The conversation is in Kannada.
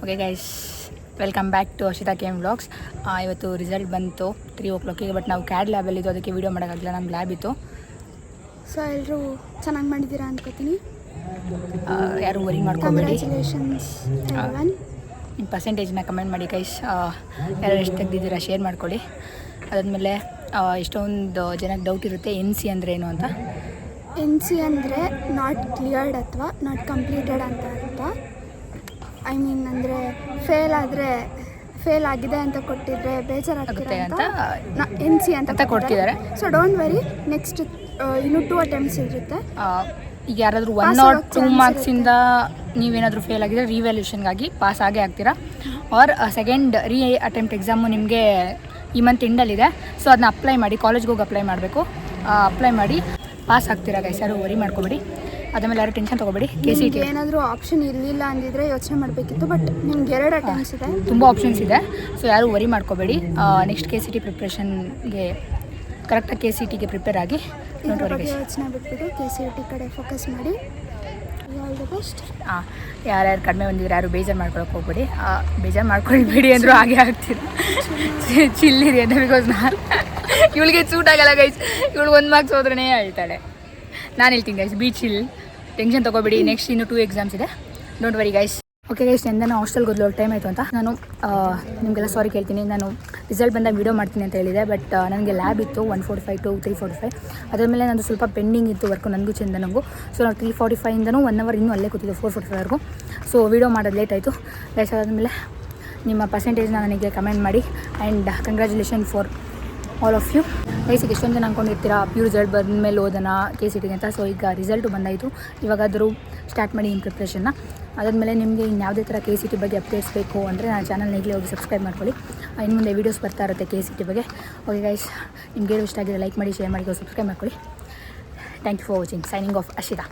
Okay guys, welcome back to Ashita KM vlogs. ಇವತ್ತು ರಿಸಲ್ಟ್ ಬಂತು 3 o'clock. ಬಟ್ ನಾವು ಕ್ಯಾಡ್ ಲ್ಯಾಬಲ್ಲಿದ್ದು, ಅದಕ್ಕೆ ವೀಡಿಯೋ ಮಾಡೋಕ್ಕಾಗಲಿಲ್ಲ. ನಮ್ಮ ಲ್ಯಾಬ್ ಇತ್ತು. ಸೊ ಎಲ್ಲರೂ ಚೆನ್ನಾಗಿ ಮಾಡಿದ್ದೀರಾ ಅನ್ಕೋತೀನಿ. ಯಾರು ವರಿ ಮಾಡ್ಕೊಬೇಡಿ. ನಿಮ್ಮ ಪರ್ಸೆಂಟೇಜ್ನ ಕಮೆಂಟ್ ಮಾಡಿ ಗೈಸ್. ಯಾರು ಎಷ್ಟು ತೆಗೆದಿದ್ದೀರಾ ಶೇರ್ ಮಾಡ್ಕೊಳ್ಳಿ. ಅದಾದಮೇಲೆ ಎಷ್ಟೊಂದು ಜನಕ್ಕೆ ಡೌಟ್ ಇರುತ್ತೆ NC ಅಂದರೆ ಏನು ಅಂತ. NC ಅಂದರೆ ನಾಟ್ ಕ್ಲಿಯರ್ಡ್ ಅಥವಾ ನಾಟ್ ಕಂಪ್ಲೀಟೆಡ್ ಅಂತ ಅರ್ಥ. ಐ ಮೀನ್ ಅಂದರೆ ಫೇಲ್ ಆಗಿದೆ ಅಂತ ಕೊಟ್ಟಿದ್ರೆ ಬೇಜಾರಾಗುತ್ತೆ ಅಂತ NC ಅಂತ ಕೊಡ್ತಿದ್ದಾರೆ. ಸೊ ಡೋಂಟ್ ವೆರಿ, ನೆಕ್ಸ್ಟ್ ಇನ್ನೂ 2 attempts ಇರುತ್ತೆ. ಈಗ ಯಾರಾದರೂ 1 or 2 ಮಾರ್ಕ್ಸಿಂದ ನೀವೇನಾದರೂ ಫೇಲ್ ಆಗಿದ್ರೆ ರಿವ್ಯಾಲ್ಯೂಷನ್ಗಾಗಿ ಪಾಸ್ ಆಗೇ ಆಗ್ತೀರಾ. ಆರ್ ಸೆಕೆಂಡ್ ಅಟೆಂಪ್ಟ್ ಎಕ್ಸಾಮು ನಿಮಗೆ ಈ ಮಂತ್ ಎಂಡಲ್ಲಿದೆ. ಸೊ ಅದನ್ನ ಅಪ್ಲೈ ಮಾಡಿ, ಕಾಲೇಜ್ಗೆ ಹೋಗಿ ಅಪ್ಲೈ ಮಾಡಬೇಕು. ಅಪ್ಲೈ ಮಾಡಿ ಪಾಸ್ ಆಗ್ತೀರಾ ಗೈಸ್, ಯಾರು ವರಿ ಮಾಡ್ಕೊಬೇಡಿ. ಅದಾದಮೇಲೆ ಯಾರು ಟೆನ್ಷನ್ ತೊಗೋಬೇಡಿ. KCT ಏನಾದರೂ ಆಪ್ಷನ್ ಇರಲಿಲ್ಲ ಅಂದಿದ್ರೆ ಯೋಚನೆ ಮಾಡಬೇಕಿತ್ತು. ಬಟ್ ನಿಮ್ಗೆ 2 attempts ಇದೆ, ತುಂಬ ಆಪ್ಷನ್ಸ್ ಇದೆ. ಸೊ ಯಾರು ವರಿ ಮಾಡ್ಕೋಬೇಡಿ. ನೆಕ್ಸ್ಟ್ KCT ಪ್ರಿಪ್ರೇಷನ್ಗೆ ಕರೆಕ್ಟಾಗಿ KCTಗೆ ಪ್ರಿಪೇರ್ ಆಗಿ ಯೋಚನೆ ಬಿಟ್ಬಿಟ್ಟು KCT ಕಡೆ ಫೋಕಸ್ ಮಾಡಿ. All the best. ಯಾರ್ಯಾರು ಕಡಿಮೆ ಬಂದಿದ್ರೆ ಯಾರು ಬೇಜಾರು ಮಾಡ್ಕೊಳಕ್ಕೆ ಹೋಗ್ಬೇಡಿ. ಬೇಜಾರು ಮಾಡ್ಕೊಳ್ಬೇಡಿ ಅಂದರೂ ಹಾಗೆ ಆಗ್ತೀರ. ಚಿಲ್ಲಿರಿ ಅಂತ, ಬಿಕಾಸ್ ಇವಳಿಗೆ ಸೂಟ್ ಆಗಲ್ಲ ಗೈಸ್. ಇವಳು 1 ಮಾರ್ಕ್ಸ್ ಹೋದ್ರೇ ಹೇಳ್ತಾಳೆ. ನಾನು ಹೇಳ್ತೀನಿ ಗೈಸ್, ಬಿ ಚಿಲ್, ಟೆನ್ಷನ್ ತೊಗೋಬೇಡಿ. ನೆಕ್ಸ್ಟ್ ಇನ್ನೂ 2 ಎಕ್ಸಾಮ್ಸ್ ಇದೆ, don't worry guys. Okay guys, ನಾನು ಹಾಸ್ಟೆಲ್ಗೆ ಹೋದ್ಲು ಟೈಮ್ ಆಯಿತು ಅಂತ ನಾನು ನಿಮಗೆಲ್ಲ ಸಾರಿ ಕೇಳ್ತೀನಿ. ನಾನು ರಿಸಲ್ಟ್ ಬಂದಾಗ ವೀಡಿಯೋ ಮಾಡ್ತೀನಿ ಅಂತ ಹೇಳಿದೆ. ಬಟ್ ನನಗೆ ಲ್ಯಾಬ್ ಇತ್ತು 1:45 to 3:45. ಅದಾದಮೇಲೆ ನಂದು ಸ್ವಲ್ಪ ಪೆಂಡಿಂಗ್ ಇತ್ತು ವರ್ಕು, ನನಗೂ ಚಂದನಂಗೂ. ಸೊ ನಾವು 3:45ಇಂದನೂ 1 hour ಇನ್ನೂ ಅಲ್ಲೇ ಕೂತಿದ್ದು 4:45ವರೆಗೂ. ಸೊ ವೀಡಿಯೋ ಮಾಡೋದು ಲೇಟ್ ಆಯಿತು ಗೈಸ್. ಅದಾದಮೇಲೆ ನಿಮ್ಮ ಪರ್ಸೆಂಟೇಜ್ನ ನನಗೆ ಕಮೆಂಟ್ ಮಾಡಿ. And congratulation for all of you guys. ಎಷ್ಟೊಂದು ಜನ ಅಂದ್ಕೊಂಡಿರ್ತೀರಾ ಪ್ಯೂರ್ ರಿಸಲ್ಟ್ ಬಂದ ಮೇಲೆ ಓದೋಣ KCTಗೆ ಅಂತ. ಸೊ ಈಗ ರಿಸಲ್ಟು ಬಂದಾಯಿತು, ಇವಾಗಾದರೂ ಸ್ಟಾರ್ಟ್ ಮಾಡಿ ನಿಮ್ಮ ಪ್ರಿಪ್ರೇಷನ್ನ. ಅದಾದಮೇಲೆ ನಿಮಗೆ ಇನ್ಯಾವುದೇ ಥರ KCT ಬಗ್ಗೆ ಅಪ್ಡೇಟ್ಸ್ ಬೇಕು ಅಂದರೆ ನನ್ನ ಚಾನಲ್ನ ಈಗಲೇ ಹೋಗಿ ಸಬ್ಸ್ಕ್ರೈಬ್ ಮಾಡ್ಕೊಳ್ಳಿ. ಇನ್ನು ಮುಂದೆ ವೀಡಿಯೋಸ್ ಬರ್ತಾ ಇರುತ್ತೆ KCT ಬಗ್ಗೆ. ಓಕೆ ಗೈಸ್, ನಿಮಗೆ ಇಷ್ಟ ಆಗಿದೆ ಲೈಕ್ ಮಾಡಿ, ಶೇರ್ ಮಾಡಿ, ಸಬ್ಸ್ಕ್ರೈಬ್ ಮಾಡ್ಕೊಳ್ಳಿ. Thank you for watching. Signing off Ashita.